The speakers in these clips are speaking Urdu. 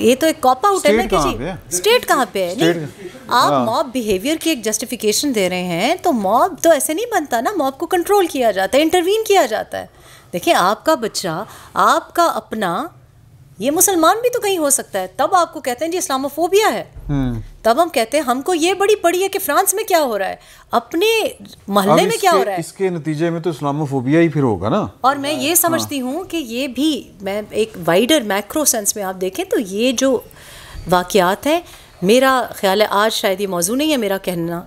یہ تو ایک کاپ آؤٹ ہے نا کہ جی اسٹیٹ کہاں پہ ہے. نہیں, آپ موب بیہیویئر کی ایک جسٹیفیکیشن دے رہے ہیں, تو موب تو ایسے نہیں بنتا نا, موب کو کنٹرول کیا جاتا ہے, انٹروین کیا جاتا ہے. دیکھیں آپ کا بچہ, آپ کا اپنا, یہ مسلمان بھی تو کہیں ہو سکتا ہے, تب آپ کو کہتے ہیں جی اسلاموفوبیا ہے, تب ہم کہتے ہیں ہم کو یہ بڑی پڑی ہے کہ فرانس میں کیا ہو رہا ہے, اپنے محلے میں کیا ہو رہا ہے. اس کے نتیجے میں تو اسلاموفوبیا ہی پھر ہوگا نا. اور میں یہ سمجھتی ہوں کہ یہ بھی, میں ایک وائڈر میکرو سینس میں آپ دیکھیں تو یہ جو واقعات ہیں, میرا خیال ہے آج شاید یہ موضوع نہیں ہے میرا کہنا,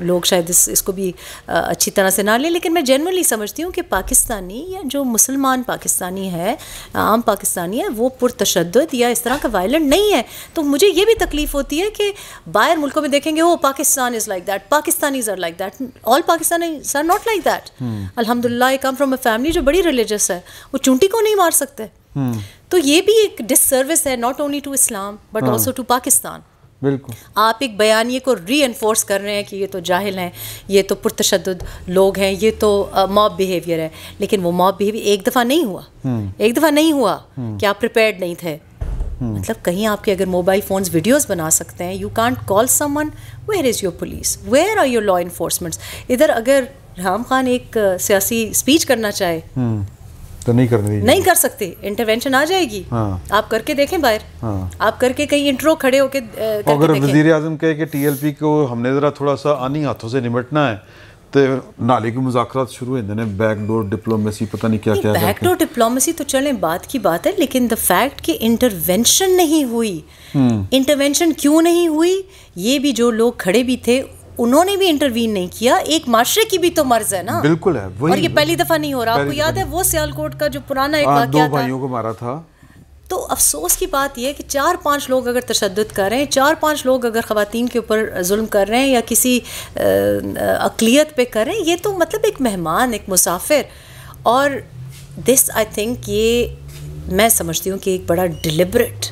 لوگ شاید اس کو بھی اچھی طرح سے نہ لیں, لیکن میں جنرلی سمجھتی ہوں کہ پاکستانی یا جو مسلمان پاکستانی ہے, عام پاکستانی ہے, وہ پرتشدد یا اس طرح کا وائلنٹ نہیں ہے. تو مجھے یہ بھی تکلیف ہوتی ہے کہ باہر ملکوں میں دیکھیں گے وہ Pakistan is like that, Pakistanis are like that, all Pakistanis are not like that. الحمد للہ آئی کم فرام اے فیملی جو بڑی ریلیجس ہے, وہ چونٹی کو نہیں مار سکتے. تو یہ بھی ایک ڈس سروس ہے, not only to Islam but also to Pakistan. بالکل, آپ ایک بیانیے کو ری انفورس کر رہے ہیں کہ یہ تو جاہل ہیں, یہ تو پرتشدد لوگ ہیں, یہ تو موب بیہیویئر ہے, لیکن وہ موب بیہیویئر ایک دفعہ نہیں ہوا, ایک دفعہ نہیں ہوا کہ آپ پریپیئرڈ نہیں تھے. مطلب کہیں آپ کے اگر موبائل فونز ویڈیوز بنا سکتے ہیں, you can't call someone, where is your police, where are your law enforcements. ادھر اگر رحم خان ایک سیاسی اسپیچ کرنا چاہے تو نہیں کر سکتے, انٹروینشن آ جائے گی. آپ کر کے دیکھیں باہر, آپ کر کے کہیں انٹرو کھڑے ہو کے, اگر وزیر اعظم کہے کہ ٹی ایل پی کو ہم نے ذرا تھوڑا سا آنی ہاتھوں سے نمٹنا ہے, تو نالے کی مذاکرات شروع ہوئے ہیں, بیک ڈور ڈپلومیسی, پتہ نہیں کیا کیا. بیک ڈور ڈپلومیسی تو چلیں بات کی بات ہے, لیکن دا فیکٹ کہ انٹرونشن نہیں ہوئی, انٹرونشن کیوں نہیں ہوئی, یہ بھی جو لوگ کھڑے بھی تھے انہوں نے بھی انٹروین نہیں کیا. ایک معاشرے کی بھی تو مرض ہے نا. بالکل ہے, اور یہ پہلی دفعہ نہیں ہو رہا. آپ کو یاد ہے وہ سیالکوٹ کا جو پرانا ایک واقعہ تھا, 2 بھائیوں کو مارا تھا. تو افسوس کی بات یہ ہے کہ 4-5 لوگ اگر تشدد کر رہے ہیں, 4-5 لوگ اگر خواتین کے اوپر ظلم کر رہے ہیں یا کسی اقلیت پہ کر رہے ہیں, یہ تو مطلب ایک مہمان, ایک مسافر. اور دس آئی تھنک یہ میں سمجھتی ہوں کہ ایک بڑا ڈیلیبریٹ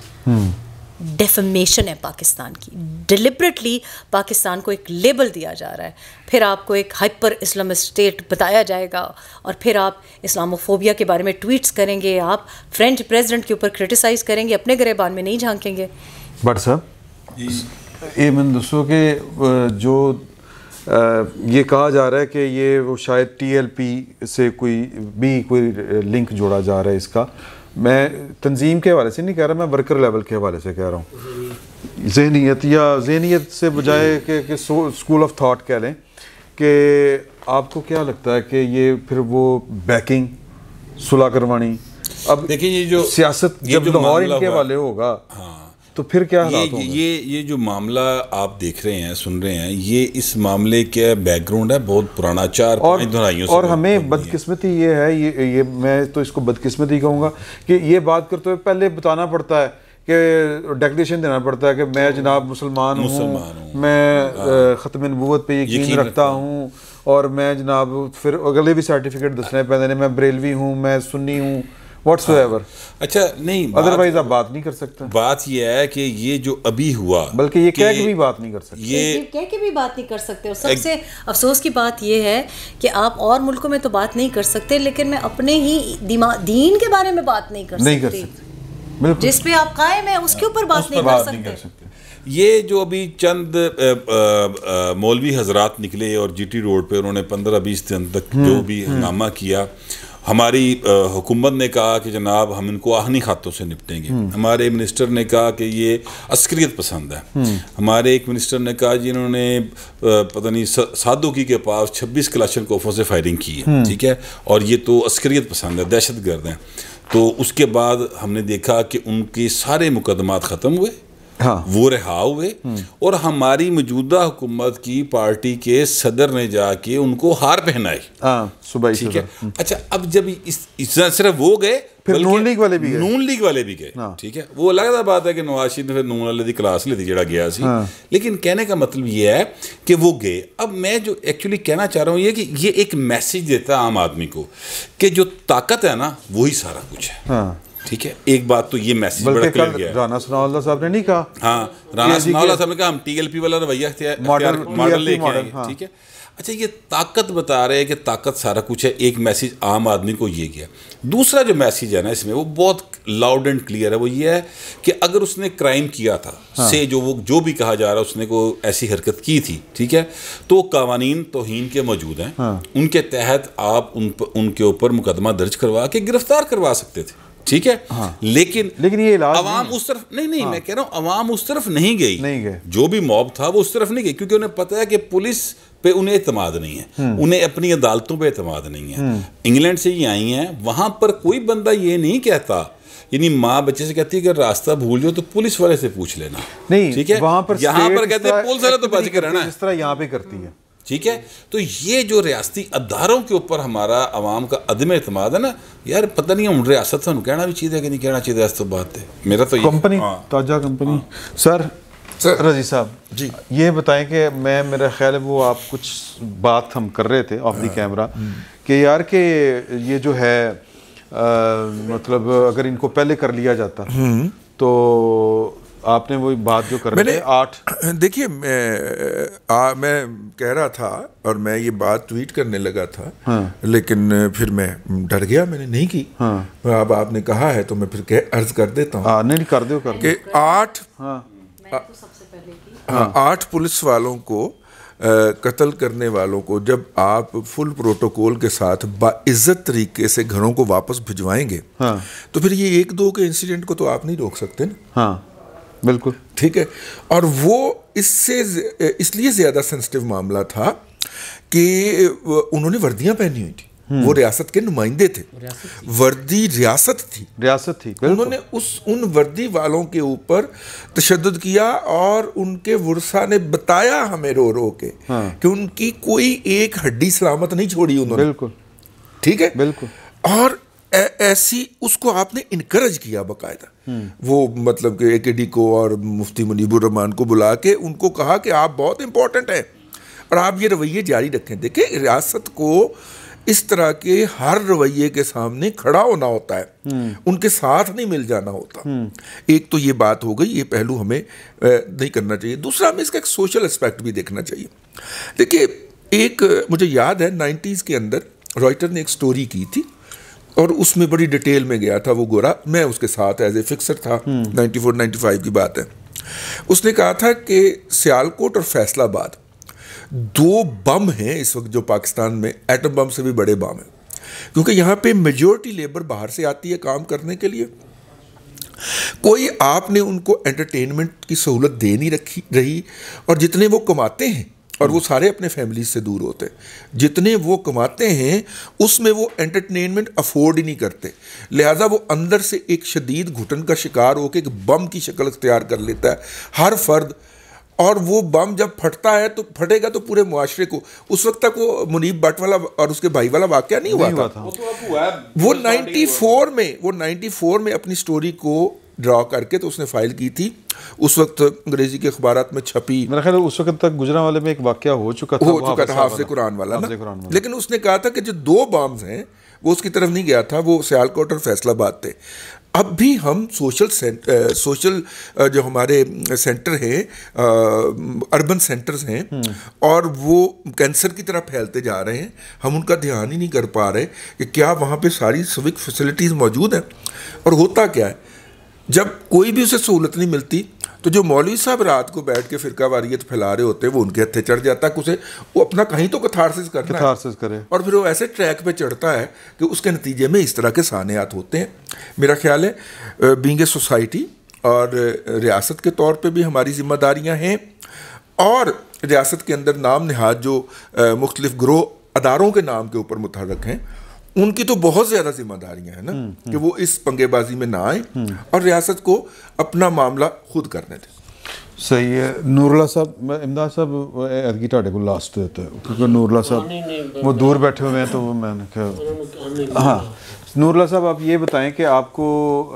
ڈیفمیشن ہے پاکستان کی. ڈیلیبریٹلی پاکستان کو ایک لیبل دیا جا رہا ہے, پھر آپ کو ایک ہائپر اسلامسٹ اسٹیٹ بتایا جائے گا, اور پھر آپ اسلاموفوبیا کے بارے میں ٹویٹس کریں گے, آپ فرینچ پریزیڈنٹ کے اوپر کرٹیسائز کریں گے, اپنے گریبان میں نہیں جھانکیں گے. بٹ صاحب یہ میں دوستوں کہ جو یہ کہا جا رہا ہے کہ یہ وہ شاید ٹی ایل پی سے کوئی لنک جوڑا جا رہا ہے اس کا, میں تنظیم کے حوالے سے نہیں کہہ رہا, میں ورکر لیول کے حوالے سے کہہ رہا ہوں. ذہنیت سے بجائے کہ اسکول آف تھاٹ کہہ لیں, کہ آپ کو کیا لگتا ہے کہ یہ پھر وہ بیکنگ صلح کروانی, اب دیکھیں یہ جو سیاست جب لاہور ان کے حوالے ہوگا تو پھر کیا حالات ہوں گے. یہ جو معاملہ آپ دیکھ رہے ہیں, سن رہے ہیں, یہ اس معاملے کے بیک گراؤنڈ ہے بہت پرانا, 4-5 دہائیوں سے. اور ہمیں بدقسمتی یہ ہے, یہ میں تو اس کو بدقسمتی کہوں گا, کہ یہ بات کرتے ہوئے پہلے بتانا پڑتا ہے کہ ڈیکلیریشن دینا پڑتا ہے کہ میں جناب مسلمان ہوں, میں ختم نبوت پہ یقین رکھتا ہوں, اور میں جناب پھر اگلے بھی سرٹیفکیٹ دسنے پہنے, میں بریلوی ہوں, میں سنی ہوں, واٹس ایور. اچھا نہیں, ادروائز آپ بات نہیں کر سکتے. بات یہ ہے کہ یہ جو ابھی ہوا, بلکہ یہ کہہ کے بھی بات نہیں کر سکتے, یہ کہہ کے بھی بات نہیں کر سکتے. اور سب سے افسوس کی بات یہ ہے کہ آپ اور ملکوں میں تو بات نہیں کر سکتے, لیکن میں اپنے ہی دین کے بارے میں بات نہیں کر سکتی. جس پہ آپ قائم ہیں اس کے اوپر بات نہیں کر سکتے. یہ جو ابھی چند مولوی حضرات نکلے اور جی ٹی روڈ پہ انہوں نے 15-20 دن تک جو بھی ہنگامہ کیا, ہماری حکومت نے کہا کہ جناب ہم ان کو آہنی خطوں سے نپٹیں گے, ہمارے منسٹر نے کہا کہ یہ عسکریت پسند ہے, ہمارے ایک منسٹر نے کہا جی انہوں نے پتہ نہیں سادوکی کے پاس 26 کلاشن کوفوں سے فائرنگ کی ہے, ٹھیک ہے, اور یہ تو عسکریت پسند ہے, دہشت گرد ہیں. تو اس کے بعد ہم نے دیکھا کہ ان کے سارے مقدمات ختم ہوئے, وہ رہا ہوئے, اور ہماری موجودہ حکومت کی پارٹی کے صدر نے جا کے ان کو ہار پہنائی. ٹھیک ہے, اچھا اب جب صرف وہ گئے, پھر نون لیگ والے بھی گئے, ٹھیک ہے, وہ الگ بات ہے کہ نواز شریف نے پھر نون والے دی کلاس لی تھی جڑا گیا سی, لیکن کہنے کا مطلب یہ ہے کہ وہ گئے. اب میں جو ایکچولی کہنا چاہ رہا ہوں یہ کہ یہ ایک میسج دیتا ہے عام آدمی کو کہ جو طاقت ہے نا وہی سارا کچھ ہے. ٹھیک ہے, ایک بات تو یہ میسج بڑا کلیئر گیا. رانا ثناء اللہ صاحب نے نہیں کہا, ہاں رانا ثناء اللہ صاحب نے کہا ہم ٹی ایل پی والا رویہ ماڈل لے کے آئیں گے. ٹھیک ہے, اچھا یہ طاقت بتا رہے ہیں کہ طاقت سارا کچھ ہے، ایک میسیج عام آدمی کو یہ گیا. دوسرا جو میسیج ہے نا اس میں وہ بہت لاؤڈ اینڈ کلیئر ہے، وہ یہ ہے کہ اگر اس نے کرائم کیا تھا سے جو بھی کہا جا رہا ہے اس نے کوئی ایسی حرکت کی تھی، ٹھیک ہے، تو قوانین توہین کے موجود ہیں، ان کے تحت آپ ان کے اوپر مقدمہ درج کروا کے گرفتار کروا سکتے تھے، ٹھیک ہے. لیکن یہ علاج عوام اس طرف نہیں میں کہہ رہا ہوں عوام اس طرف نہیں گئی، جو بھی موب تھا وہ اس طرف نہیں گئی، کیونکہ انہیں پتہ ہے کہ پولیس پہ انہیں اعتماد نہیں ہے، انہیں اپنی عدالتوں پہ اعتماد نہیں ہے. انگلینڈ سے یہ آئی ہیں، وہاں پر کوئی بندہ یہ نہیں کہتا، یعنی ماں بچے سے کہتی ہے کہ راستہ بھول جاؤ تو پولیس والے سے پوچھ لینا، نہیں ٹھیک ہے. وہاں پر یہاں پر کہتے ہیں پولیس والے تو بچ کے رہنا ہے، اس طرح یہاں پہ کرتی ہے، ٹھیک ہے. تو یہ جو ریاستی اداروں کے اوپر ہمارا عوام کا عدم اعتماد ہے نا یار، پتہ نہیں ہم ریاست سے کہنا بھی چاہیے کہ نہیں کہنا چاہیے، اس تو بات ہے میرا تو کمپنی تاجہ کمپنی. سر رضی صاحب جی یہ بتائیں کہ میرا خیال ہے وہ آپ کچھ بات ہم کر رہے تھے آف دی کیمرہ کہ یار کہ یہ جو ہے مطلب اگر ان کو پہلے کر لیا جاتا تو آپ نے وہی بات جو کر رہے تھے 8. دیکھیے میں کہہ رہا تھا اور میں یہ بات ٹویٹ کرنے لگا تھا، لیکن پھر میں ڈر گیا، میں نے نہیں کی. اب آپ نے کہا ہے تو میں پھر عرض کر دیتا ہوں. نہیں کر دو کہ 8 پولیس والوں کو قتل کرنے والوں کو جب آپ فل پروٹوکول کے ساتھ باعزت طریقے سے گھروں کو واپس بھجوائیں گے تو پھر یہ 1-2 کے انسیڈنٹ کو تو آپ نہیں روک سکتے نا. ہاں بالکل ٹھیک ہے. اور وہ اس لیے زیادہ سینسٹیو معاملہ تھا کہ انہوں نے وردیاں پہنی ہوئی تھی، وہ ریاست کے نمائندے تھے، وردی ریاست تھی. انہوں نے ان وردی والوں کے اوپر تشدد کیا اور ان کے ورثاء نے بتایا ہمیں رو رو کے کہ ان کی کوئی ایک ہڈی سلامت نہیں چھوڑی انہوں نے. بالکل ٹھیک ہے. بالکل. اور ایسی اس کو آپ نے انکریج کیا باقاعدہ، وہ مطلب کہ AKD کو اور مفتی منیب الرحمان کو بلا کے ان کو کہا کہ آپ بہت امپورٹنٹ ہیں اور آپ یہ رویے جاری رکھیں. دیکھیں ریاست کو اس طرح کے ہر رویے کے سامنے کھڑا ہونا ہوتا ہے، ان کے ساتھ نہیں مل جانا ہوتا. ایک تو یہ بات ہو گئی، یہ پہلو ہمیں نہیں کرنا چاہیے. دوسرا ہمیں اس کا ایک سوشل اسپیکٹ بھی دیکھنا چاہیے. دیکھیے ایک مجھے یاد ہے 90s کے اندر رائٹر نے ایک سٹوری کی تھی اور اس میں بڑی ڈیٹیل میں گیا تھا وہ گورا، میں اس کے ساتھ ایز اے فکسر تھا، 94-95 کی بات ہے. اس نے کہا تھا کہ سیالکوٹ اور فیصل آباد 2 بم ہیں اس وقت جو پاکستان میں ایٹم بم سے بھی بڑے بم ہیں، کیونکہ یہاں پہ میجورٹی لیبر باہر سے آتی ہے کام کرنے کے لیے. کوئی آپ نے ان کو انٹرٹینمنٹ کی سہولت دے نہیں رہی، اور جتنے وہ کماتے ہیں اور وہ سارے اپنے فیملیز سے دور ہوتے ہیں، جتنے وہ کماتے ہیں اس میں وہ انٹرٹینمنٹ افورڈ ہی نہیں کرتے، لہٰذا وہ اندر سے ایک شدید گھٹن کا شکار ہو کے ایک بم کی شکل اختیار کر لیتا ہے ہر فرد. اور وہ بم جب پھٹتا ہے تو پھٹے گا تو پورے معاشرے کو. اس وقت تک وہ منیب بٹ والا اور اس کے بھائی والا واقعہ نہیں ہوا تھا. وہ 94 میں اپنی سٹوری کو ڈرا کر کے تو اس نے فائل کی تھی، اس وقت انگریزی کے اخبارات میں چھپی. میرا خیال ہے اس وقت تک گجرانوالے میں ایک واقعہ ہو چکا تھا حافظ قرآن والا نا، لیکن اس نے کہا تھا کہ جو 2 بامز ہیں وہ اس کی طرف نہیں گیا تھا، وہ سیالکوٹ اور فیصل آباد تھے. اب بھی ہم سوشل جو ہمارے سینٹر ہیں، اربن سینٹرز ہیں، اور وہ کینسر کی طرح پھیلتے جا رہے ہیں، ہم ان کا دھیان ہی نہیں کر پا رہے کہ کیا وہاں پہ ساری سوک فیسلٹیز موجود ہیں. اور ہوتا کیا ہے جب کوئی بھی اسے سہولت نہیں ملتی تو جو مولوی صاحب رات کو بیٹھ کے فرقہ واریت پھیلا رہے ہوتے ہیں وہ ان کے ہتھے چڑھ جاتا ہے کہ وہ اپنا کہیں تو کتھارسس کرے، اور پھر وہ ایسے ٹریک پہ چڑھتا ہے کہ اس کے نتیجے میں اس طرح کے سانحات ہوتے ہیں. میرا خیال ہے بینگ اے سوسائٹی اور ریاست کے طور پہ بھی ہماری ذمہ داریاں ہیں، اور ریاست کے اندر نام نہاد جو مختلف گروہ اداروں کے نام کے اوپر متحرک ہیں ان کی تو بہت زیادہ ذمہ داریاں ہیں نا کہ وہ اس پنگے بازی میں نہ آئیں اور ریاست کو اپنا معاملہ خود کرنے دیں. صحیح ہے. نور اللہ صاحب، امداد صاحب ایدگی ٹاڈے کو لاسٹ دیتا ہے کیونکہ نور اللہ صاحب وہ دور بیٹھے ہوئے ہیں تو میں نے کہا ہاں. نور اللہ صاحب آپ یہ بتائیں کہ آپ کو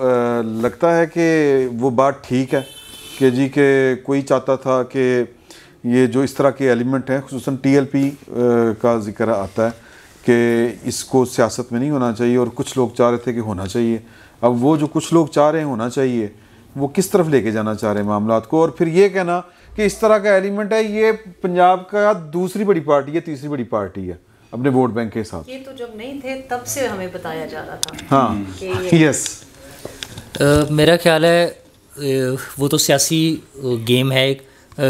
لگتا ہے کہ وہ بات ٹھیک ہے کہ جی کہ کوئی چاہتا تھا کہ یہ جو اس طرح کے ایلیمنٹ ہیں خصوصاً TLP کا ذکر آتا ہے کہ اس کو سیاست میں نہیں ہونا چاہیے اور کچھ لوگ چاہ رہے تھے کہ ہونا چاہیے. اب وہ جو کچھ لوگ چاہ رہے ہیں ہونا چاہیے وہ کس طرف لے کے جانا چاہ رہے ہیں معاملات کو، اور پھر یہ کہنا کہ اس طرح کا ایلیمنٹ ہے. یہ پنجاب کا دوسری بڑی پارٹی ہے, تیسری بڑی پارٹی ہے اپنے ووٹ بینک کے ساتھ. یہ تو جب نہیں تھے تب سے ہمیں بتایا جا رہا تھا. ہاں یس. میرا خیال ہے وہ تو سیاسی گیم ہے ایک,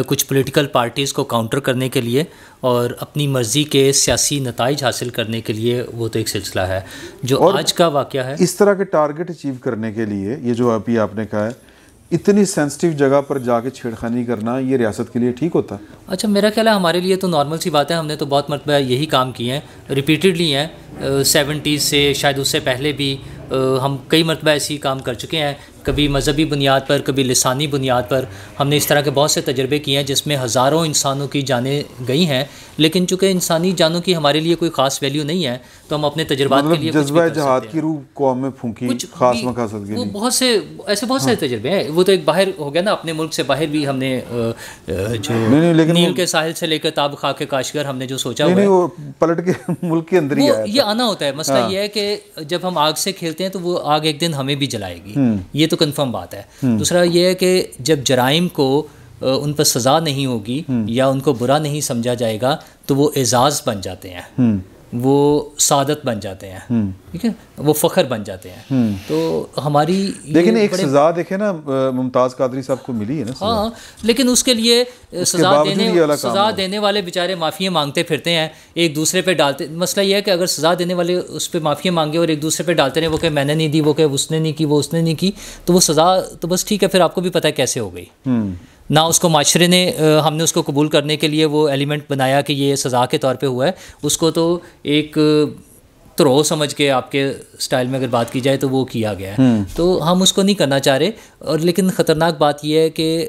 کچھ پولیٹیکل پارٹیز کو کاؤنٹر کرنے کے لیے اور اپنی مرضی کے سیاسی نتائج حاصل کرنے کے لیے وہ تو ایک سلسلہ ہے. جو آج کا واقعہ ہے, اس طرح کے ٹارگٹ اچیو کرنے کے لیے یہ جو ابھی آپ نے کہا ہے, اتنی سینسٹیو جگہ پر جا کے چھیڑخانی کرنا یہ ریاست کے لیے ٹھیک ہوتا ہے؟ اچھا میرا خیال ہے ہمارے لیے تو نارمل سی بات ہے. ہم نے تو بہت مرتبہ یہی کام کیے ہیں, ریپیٹڈلی ہیں, 70s سے شاید اس سے پہلے بھی ہم کئی مرتبہ ایسی کام کر چکے ہیں. کبھی مذہبی بنیاد پر, کبھی لسانی بنیاد پر. ہم نے اس طرح کے بہت سے تجربے کیے ہیں جس میں ہزاروں انسانوں کی جانیں گئی ہیں, لیکن چونکہ انسانی جانوں کی ہمارے لیے کوئی خاص ویلیو نہیں ہے تو ہم اپنے تجربات کے لیے جذبہ جہاد کی روح قوم میں پھونکی, خاص مقاصد کے لیے. وہ بہت سے ایسے بہت سارے تجربے ہیں. وہ تو ایک باہر ہو گیا نا, اپنے ملک سے باہر بھی ہم نے جو نیل کے ساحل سے لے کر تاب خاک کاشگر ہم نے جو سوچا وہ پلٹ کے ملک کے اندر ہی آیا. یہ آنا ہوتا ہے. مسئلہ یہ ہے کہ جب ہم آگ سے کھیلتے ہیں تو وہ آگ ایک دن ہمیں بھی جلائے گی, یہ تو کنفرم بات ہے. دوسرا یہ ہے کہ جب جرائم کو ان پر سزا نہیں ہوگی یا ان کو برا نہیں سمجھا جائے گا تو وہ اعزاز بن جاتے ہیں, وہ سعادت بن جاتے ہیں, ٹھیک ہے, وہ فخر بن جاتے ہیں. تو ہماری لیکن ایک سزا دیکھیں نا ممتاز قادری صاحب کو ملی ہے نا. ہاں لیکن اس کے لیے سزا دینے والے بیچارے معافیاں مانگتے پھرتے ہیں, ایک دوسرے پہ ڈالتے. مسئلہ یہ ہے کہ اگر سزا دینے والے اس پہ معافیاں مانگے اور ایک دوسرے پہ ڈالتے رہے, وہ کہ میں نے نہیں دی, وہ کہ اس نے نہیں کی, وہ اس نے نہیں کی, تو وہ سزا تو بس ٹھیک ہے, پھر آپ کو بھی پتہ ہے کیسے ہو گئی. نہ اس کو معاشرے نے, ہم نے اس کو قبول کرنے کے لیے وہ ایلیمنٹ بنایا کہ یہ سزا کے طور پہ ہوا ہے. اس کو تو ایک ترو سمجھ کے آپ کے سٹائل میں اگر بات کی جائے تو وہ کیا گیا ہے. تو ہم اس کو نہیں کرنا چاہ رہے. اور لیکن خطرناک بات یہ ہے کہ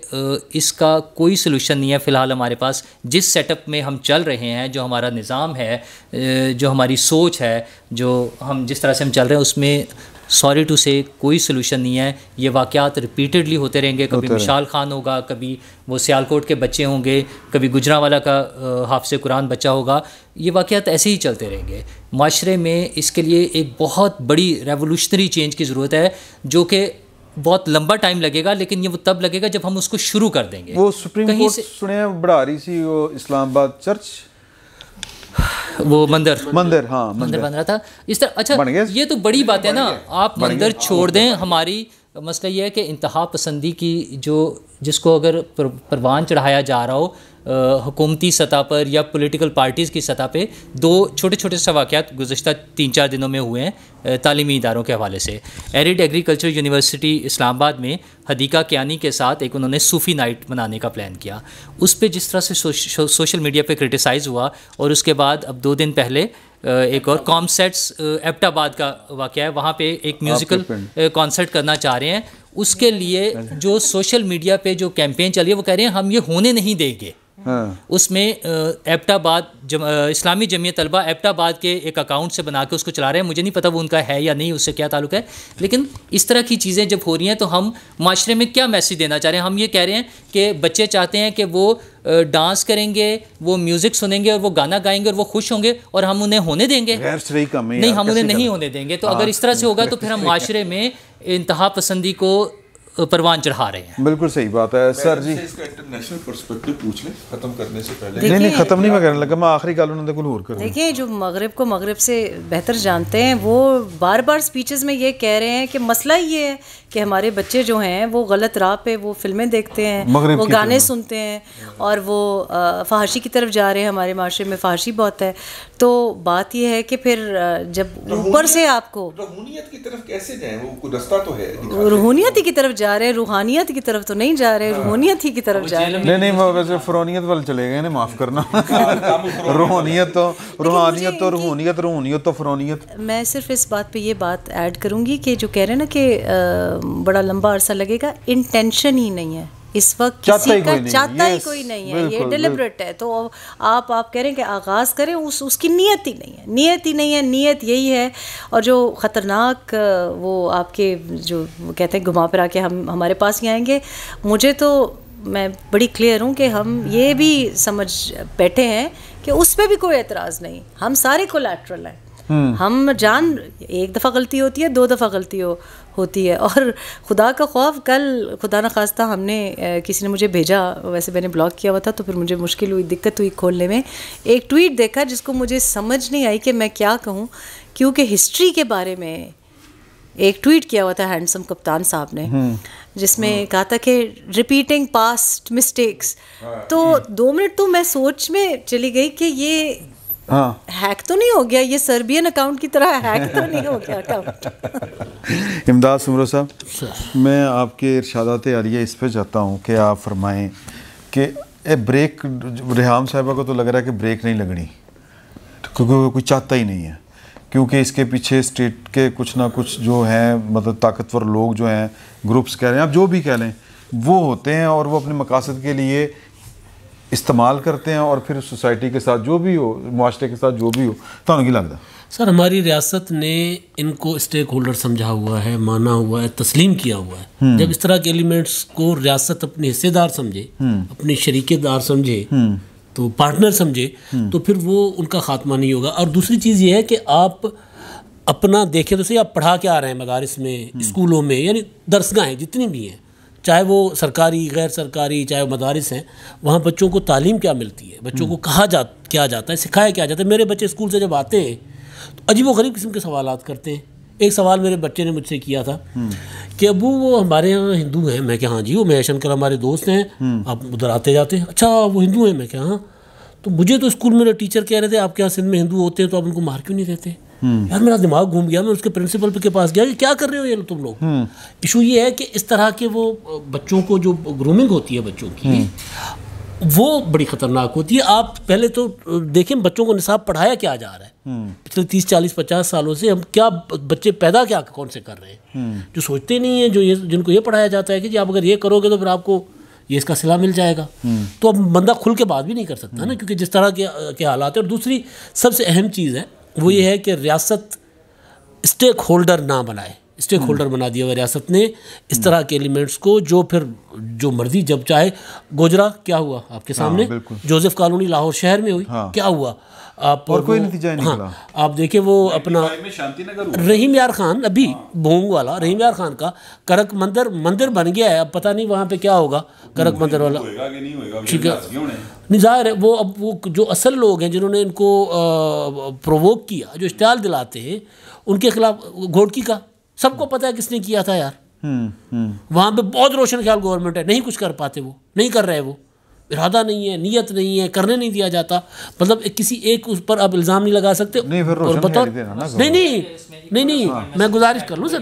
اس کا کوئی سلوشن نہیں ہے فی الحال ہمارے پاس. جس سیٹ اپ میں ہم چل رہے ہیں, جو ہمارا نظام ہے, جو ہماری سوچ ہے, جو ہم جس طرح سے ہم چل رہے ہیں, اس میں سوری ٹو سے کوئی سلوشن نہیں ہے. یہ واقعات ریپیٹڈلی ہوتے رہیں گے. کبھی مشال خان ہوگا, کبھی وہ سیالکوٹ کے بچے ہوں گے, کبھی گجرانوالہ کا حافظ قرآن بچہ ہوگا. یہ واقعات ایسے ہی چلتے رہیں گے. معاشرے میں اس کے لیے ایک بہت بڑی ریولوشنری چینج کی ضرورت ہے, جو کہ بہت لمبا ٹائم لگے گا, لیکن یہ وہ تب لگے گا جب ہم اس کو شروع کر دیں گے. وہ سپریم کورٹ سنے بڑھا رہی سی وہ اسلام آباد چرچ, وہ مندر مندر بن رہا تھا اس طرح. اچھا یہ تو بڑی بات ہے نا, آپ مندر چھوڑ دیں. ہماری مسئلہ یہ ہے کہ انتہا پسندی کی جس کو اگر پروان چڑھایا جا رہا ہو حکومتی سطح پر یا پولیٹیکل پارٹیز کی سطح پہ. دو چھوٹے چھوٹے سے واقعات گزشتہ 3-4 دنوں میں ہوئے ہیں تعلیمی اداروں کے حوالے سے. ایرڈ ایگریکلچر یونیورسٹی اسلام آباد میں حدیقہ کیانی کے ساتھ ایک انہوں نے صوفی نائٹ منانے کا پلان کیا. اس پہ جس طرح سے سوشل میڈیا پہ کرٹیسائز ہوا, اور اس کے بعد اب 2 دن پہلے ایک اور کانسرٹس ایبٹ آباد کا واقعہ ہے, وہاں پہ ایک میوزیکل کانسرٹ کرنا چاہ رہے ہیں. اس کے لیے جو سوشل میڈیا پہ جو کیمپین چل رہی ہے وہ کہہ رہے ہیں ہم یہ ہونے نہیں دیں گے. اس میں ایبٹ آباد اسلامی جمعیت طلبہ ایبٹ آباد کے ایک اکاؤنٹ سے بنا کے اس کو چلا رہے ہیں. مجھے نہیں پتہ وہ ان کا ہے یا نہیں, اس سے کیا تعلق ہے, لیکن اس طرح کی چیزیں جب ہو رہی ہیں تو ہم معاشرے میں کیا میسیج دینا چاہ رہے ہیں؟ ہم یہ کہہ رہے ہیں کہ بچے چاہتے ہیں کہ وہ ڈانس کریں گے, وہ میوزک سنیں گے اور وہ گانا گائیں گے اور وہ خوش ہوں گے, اور ہم انہیں ہونے دیں گے؟ نہیں, ہم انہیں نہیں ہونے دیں گے. تو اگر اس طرح سے ہوگا تو پھر ہم معاشرے میں انتہا پسندی کو پروان چڑھا رہے ہیں. بالکل صحیح بات ہے سر جی. اس کا انٹرنیشنل پرسپیکٹو پوچھ لیں ختم کرنے سے پہلے. نہیں ختم نہیں میں کرنے لگا, میں آخری گل انہوں نے کچھ اور کر. دیکھیں جو مغرب کو مغرب سے بہتر جانتے ہیں وہ بار بار سپیچز میں یہ کہہ رہے ہیں کہ مسئلہ یہ ہے کہ ہمارے بچے جو ہیں وہ غلط راہ پہ وہ فلمیں دیکھتے ہیں, وہ گانے سنتے ہیں, اور وہ فحاشی کی طرف جا رہے ہیں. ہمارے معاشرے میں فحاشی بہت ہے. تو بات یہ ہے کہ پھر جب اوپر سے آپ کو روحانیت کی طرف کیسے جائیں, وہ کوئی رستہ تو ہے, روحانیت ہی کی طرف جا رہے ہیں, روحانیت کی طرف تو نہیں جا رہے, روحانیت ہی کی طرف جا رہے ہیں. نہیں وہ ویسے فرونیت والے چلے گئے نا, معاف کرنا. روحانیت تو فرونیت. میں صرف اس بات پہ یہ بات ایڈ کروں گی کہ جو کہہ رہے ہیں نا کہ بڑا لمبا عرصہ لگے گا, انٹینشن ہی نہیں ہے اس وقت, کسی کا چاہتا ہی کوئی نہیں ہے, یہ ڈیلیبریٹ ہے. تو آپ کہہ رہے ہیں کہ آغاز کریں, اس کی نیت ہی نہیں ہے. نیت یہی ہے. اور جو خطرناک وہ آپ کے جو کہتے ہیں گھما پھرا کے ہمارے پاس ہی آئیں گے, مجھے تو میں بڑی کلیئر ہوں کہ ہم یہ بھی سمجھ بیٹھے ہیں کہ اس پہ بھی کوئی اعتراض نہیں, ہم سارے کولیٹرل ہیں. ہم جان ایک دفعہ غلطی ہوتی ہے, 2 دفعہ غلطی ہوتی ہے, اور خدا کا خوف, کل خدا نخواستہ ہم نے کسی نے مجھے بھیجا, ویسے میں نے بلاک کیا ہوا تھا تو پھر مجھے مشکل ہوئی, دقت ہوئی کھولنے میں, ایک ٹویٹ دیکھا جس کو مجھے سمجھ نہیں آئی کہ میں کیا کہوں, کیونکہ ہسٹری کے بارے میں ایک ٹویٹ کیا ہوا تھا ہینڈسم کپتان صاحب نے, جس میں کہا تھا کہ ریپیٹنگ پاسٹ مسٹیکس. تو 2 منٹ تو میں سوچ میں چلی گئی کہ یہ ہیک تو نہیں ہو گیا, یہ سربین اکاؤنٹ کی طرح ہیک تو نہیں ہو گیا اکاؤنٹ. امداد سمرو صاحب, میں آپ کے ارشادات عالیہ اس پہ چاہتا ہوں کہ آپ فرمائیں کہ بریک, ریحام صاحبہ کو تو لگ رہا ہے کہ بریک نہیں لگنی, کیونکہ وہ کوئی چاہتا ہی نہیں ہے, کیونکہ اس کے پیچھے اسٹیٹ کے کچھ نہ کچھ جو ہیں مطلب طاقتور لوگ جو ہیں, گروپس کہہ رہے ہیں, آپ جو بھی کہہ لیں, وہ ہوتے ہیں اور وہ اپنے مقاصد کے لیے استعمال کرتے ہیں, اور پھر سوسائٹی کے ساتھ جو بھی ہو, معاشرے کے ساتھ جو بھی ہو. تو نہیں لگتا سر ہماری ریاست نے ان کو اسٹیک ہولڈر سمجھا ہوا ہے, مانا ہوا ہے, تسلیم کیا ہوا ہے. جب اس طرح کے ایلیمنٹس کو ریاست اپنے حصے دار سمجھے, اپنے شریک دار سمجھے, تو پارٹنر سمجھے, تو پھر وہ ان کا خاتمہ نہیں ہوگا. اور دوسری چیز یہ ہے کہ آپ اپنا دیکھیں تو صحیح, آپ پڑھا کے آ رہے ہیں مدارس میں, اسکولوں میں, یعنی درسگاہیں جتنی بھی ہیں, چاہے وہ سرکاری غیر سرکاری, چاہے وہ مدارس ہیں, وہاں بچوں کو تعلیم کیا ملتی ہے, بچوں کو کیا جاتا ہے, سکھایا کیا جاتا ہے. میرے بچے اسکول سے جب آتے ہیں تو عجیب و غریب قسم کے سوالات کرتے ہیں. ایک سوال میرے بچے نے مجھ سے کیا تھا کہ ابو وہ ہمارے یہاں ہندو ہیں. میں کہا ہاں جی, وہ میں شنکر ہمارے دوست ہیں, آپ ادھر آتے جاتے ہیں. اچھا وہ ہندو ہیں؟ میں کہا ہاں. تو مجھے تو اسکول میرے ٹیچر کہہ رہے تھے آپ کے یہاں سندھ میں ہندو ہوتے ہیں تو آپ ان کو مار کیوں نہیں دیتے. یار میرا دماغ گھوم گیا, میں اس کے پرنسپل کے پاس گیا کہ کیا کر رہے ہو یہ تم لوگ. ایشو یہ ہے کہ اس طرح کے وہ بچوں کو جو گرومنگ ہوتی ہے بچوں کی, وہ بڑی خطرناک ہوتی ہے. آپ پہلے تو دیکھیں بچوں کو نصاب پڑھایا کیا جا رہا ہے پچھلے 30 40 50 سالوں سے. ہم کیا بچے پیدا کیا کون سے کر رہے ہیں, جو سوچتے نہیں ہیں, جو جن کو یہ پڑھایا جاتا ہے کہ جی آپ اگر یہ کرو گے تو پھر آپ کو یہ اس کا صلہ مل جائے گا. تو اب بندہ کھل کے بات بھی نہیں کر سکتا نا, کیونکہ جس طرح کے حالات ہیں. اور دوسری سب سے اہم چیز ہے وہ یہ ہے کہ ریاست اسٹیک ہولڈر نہ بنائے. اسٹیک ہولڈر بنا دیا ہوا ریاست نے اس طرح کے ایلیمنٹس کو, جو پھر جو مرضی جب چاہے. گوجرا کیا ہوا آپ کے سامنے, جوزف کالونی لاہور شہر میں ہوئی, کیا ہوا آپ, اور کوئی نتیجہ نہیں نکلا. آپ دیکھیں وہ اپنا رحیم یار خان, ابھی بھونگ والا رحیم یار خان کا کرک مندر بن گیا ہے. اب پتہ نہیں وہاں پہ کیا ہوگا کرک مندر والا, ٹھیک ہے نہیں ظاہر ہے. وہ اب وہ جو اصل لوگ ہیں جنہوں نے ان کو پرووک کیا, جو اشتعال دلاتے ہیں, ان کے خلاف گھوڑکی کا سب کو پتہ ہے کس نے کیا تھا یار. وہاں پہ بہت روشن خیال گورنمنٹ ہے, نہیں کچھ کر پاتے, وہ نہیں کر رہے, وہ ارادہ نہیں ہے, نیت نہیں ہے, کرنے نہیں دیا جاتا. مطلب کسی ایک اس پر آپ الزام نہیں لگا سکتے. نہیں میں گزارش کر لوں سر,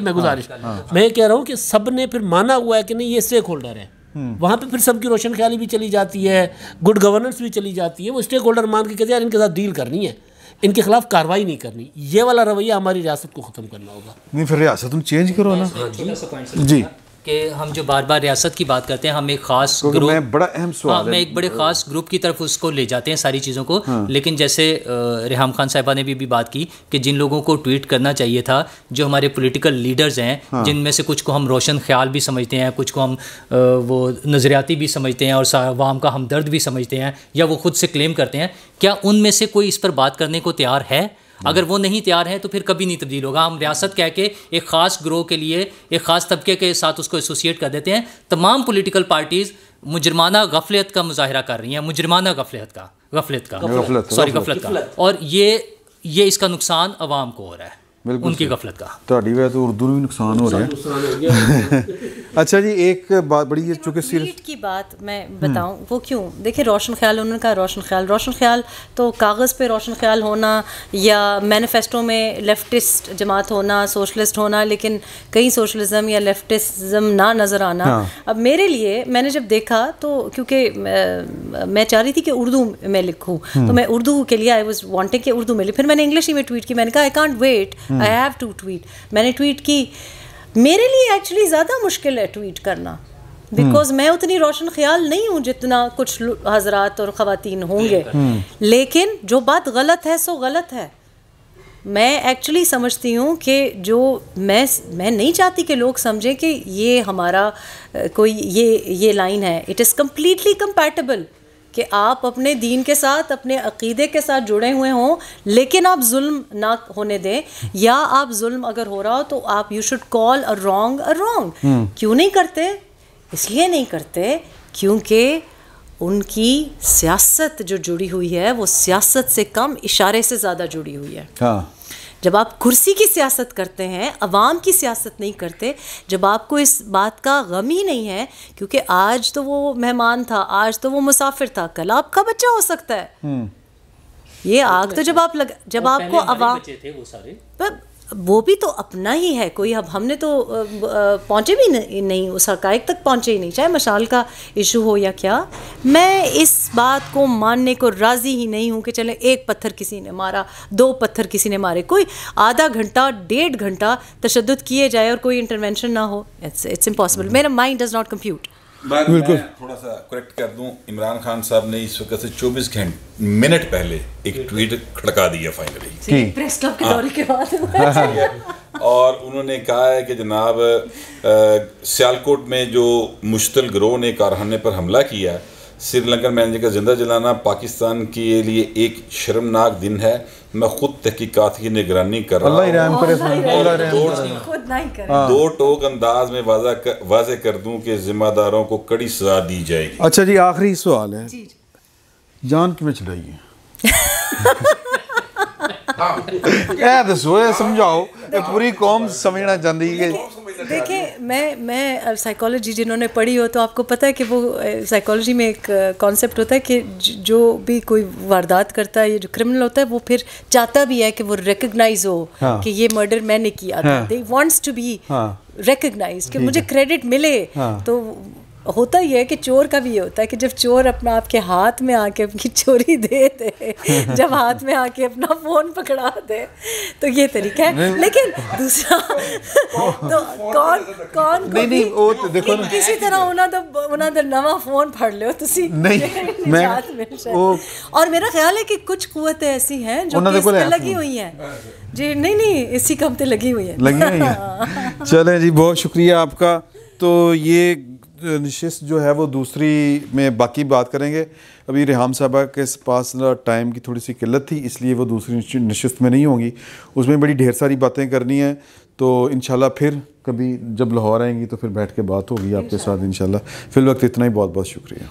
میں یہ کہہ رہا ہوں کہ سب نے پھر مانا ہوا ہے کہ نہیں یہ اسٹیک ہولڈر ہے. وہاں پہ پھر سب کی روشن خیالی بھی چلی جاتی ہے, گڈ گورننس بھی چلی جاتی ہے. وہ اسٹیک ہولڈر مان کے کہتے ہیں یار ان کے ساتھ ڈیل کرنی ہے, ان کے خلاف کارروائی نہیں کرنی. یہ والا رویہ ہماری ریاست کو ختم کرنا ہوگا. نہیں پھر ریاست تم چینج کرو نا. جی کہ ہم جو بار بار ریاست کی بات کرتے ہیں, ہم ایک خاص گروپ, میں بڑا اہم سوال ہے, میں ایک بڑے خاص گروپ کی طرف اس کو لے جاتے ہیں ساری چیزوں کو. لیکن جیسے ریحام خان صاحبہ نے بھی بات کی کہ جن لوگوں کو ٹویٹ کرنا چاہیے تھا, جو ہمارے پولیٹیکل لیڈرز ہیں, جن میں سے کچھ کو ہم روشن خیال بھی سمجھتے ہیں, کچھ کو ہم وہ نظریاتی بھی سمجھتے ہیں, اور عوام کا ہمدرد بھی سمجھتے ہیں, یا وہ خود سے کلیم کرتے ہیں, کیا ان میں سے کوئی اس پر بات کرنے کو تیار ہے؟ اگر وہ نہیں تیار ہے تو پھر کبھی نہیں تبدیل ہوگا. ہم ریاست کہہ کے ایک خاص گروہ کے لیے, ایک خاص طبقے کے ساتھ اس کو ایسوسیٹ کر دیتے ہیں. تمام پولیٹیکل پارٹیز مجرمانہ غفلت کا مظاہرہ کر رہی ہیں, مجرمانہ غفلت کا, اور یہ اس کا نقصان عوام کو ہو رہا ہے, ان کی غفلت کا. تہاڈی وجہ تو اردو بھی نقصان ہو رہا ہے. اچھا جی, ایک بات بڑی ہے, چونکہ سیریٹ کی بات میں بتاؤں, وہ کیوں دیکھیں روشن خیال, انہوں نے کہا روشن خیال تو کاغذ پہ روشن خیال ہونا یا مینیفیسٹو میں لیفٹسٹ جماعت ہونا, سوشلسٹ ہونا, لیکن کہیں سوشلزم یا لیفٹسزم نہ نظر آنا. اب میرے لیے میں نے جب دیکھا تو کیونکہ میں چاہ رہی تھی کہ اردو میں لکھوں, تو میں اردو کے لیے آئی واز وانٹنگ کہ اردو میں لکھ. پھر میں نے انگلش ہی میں ٹویٹ کی, میں نے کہا I can't wait, I have to tweet. میں نے ٹویٹ کی. میرے لیے ایکچولی زیادہ مشکل ہے ٹویٹ کرنا, بیکاز میں اتنی روشن خیال نہیں ہوں جتنا کچھ حضرات اور خواتین ہوں گے. لیکن جو بات غلط ہے سو غلط ہے. میں ایکچولی سمجھتی ہوں کہ جو میں نہیں چاہتی کہ لوگ سمجھیں کہ یہ ہمارا کوئی یہ لائن ہے. اٹ از کمپلیٹلی کمپیٹیبل کہ آپ اپنے دین کے ساتھ اپنے عقیدے کے ساتھ جڑے ہوئے ہوں لیکن آپ ظلم نہ ہونے دیں, یا آپ ظلم اگر ہو رہا ہو تو آپ you should call a wrong. کیوں نہیں کرتے؟ اس لیے نہیں کرتے کیونکہ ان کی سیاست جو جڑی ہوئی ہے وہ سیاست سے کم اشارے سے زیادہ جڑی ہوئی ہے. ہاں, جب آپ کرسی کی سیاست کرتے ہیں, عوام کی سیاست نہیں کرتے, جب آپ کو اس بات کا غم ہی نہیں ہے کیونکہ آج تو وہ مہمان تھا, آج تو وہ مسافر تھا, کل آپ کا بچہ ہو سکتا ہے. یہ آگ تو جب آپ کو عوام, وہ بھی تو اپنا ہی ہے کوئی, اب ہم نے تو پہنچے بھی نہیں, اس حقائق تک پہنچے ہی نہیں, چاہے مشال کا ایشو ہو یا کیا. میں اس بات کو ماننے کو راضی ہی نہیں ہوں کہ چلے ایک پتھر کسی نے مارا, 2 پتھر کسی نے مارے, کوئی آدھا گھنٹہ 1.5 گھنٹہ تشدد کیے جائے اور کوئی انٹرونشن نہ ہو. It's impossible. میرا مائنڈ ڈز ناٹ کمپیوٹ. بالکل. تھوڑا سا کریکٹ کر دوں, عمران خان صاحب نے اس وقت سے 24 منٹ پہلے ایک ٹویٹ کھڑکا دیا فائنلی پریس کلب کے دورے کے بعد, اور انہوں نے کہا ہے کہ جناب سیالکوٹ میں جو مشتل گروہ نے کارخانے پر حملہ کیا, سری لنکن مینیجر کا زندہ جلانا پاکستان کے لیے ایک شرمناک دن ہے. میں خود تحقیقات کی نگرانی کر رہا ہوں, 2 ٹوک انداز میں واضح کر دوں کہ ذمہ داروں کو کڑی سزا دی جائے گی. اچھا جی, آخری سوال ہے, جان کیوں چڑھائی ہے؟ سمجھاؤ, پوری قوم سمجھنا چاہتی ہے. دیکھیں, میں سائیکالوجی جنہوں نے پڑھی ہو تو آپ کو پتہ ہے کہ وہ سائیکالوجی میں ایک کانسیپٹ ہوتا ہے کہ جو بھی کوئی واردات کرتا ہے, یہ جو کرمنل ہوتا ہے, وہ پھر چاہتا بھی ہے کہ وہ ریکگنائز ہو کہ یہ مرڈر میں نے کیا تھا. دے وانٹس ٹو بی ریکگنائز, کہ مجھے کریڈٹ ملے. تو ہوتا یہ ہے کہ چور کا بھی یہ ہوتا ہے کہ جب چور اپنا آپ کے ہاتھ میں آ کے اپنی چوری دے دے, جب ہاتھ میں آ کے اپنا فون پکڑا دے, تو یہ طریقہ ہے. لیکن دوسرا تو کون کسی طرح انہوں نے نواں فون پھڑ لو تسی نجات مل جائے. اور میرا خیال ہے کہ کچھ قوتیں ایسی ہیں جو اس پہ لگی ہوئی ہیں. جی نہیں, اسی کام پہ لگی ہوئی ہیں. چلیں جی, بہت شکریہ آپ کا. تو یہ نشست جو ہے وہ دوسری میں باقی بات کریں گے. ابھی ریحام صاحبہ کے پاس ٹائم کی تھوڑی سی قلت تھی, اس لیے وہ دوسری نشست میں نہیں ہوں گی. اس میں بڑی ڈھیر ساری باتیں کرنی ہیں, تو انشاءاللہ پھر کبھی جب لاہور آئیں گی تو پھر بیٹھ کے بات ہوگی آپ کے ساتھ انشاءاللہ. فی الوقت اتنا ہی, بہت بہت شکریہ.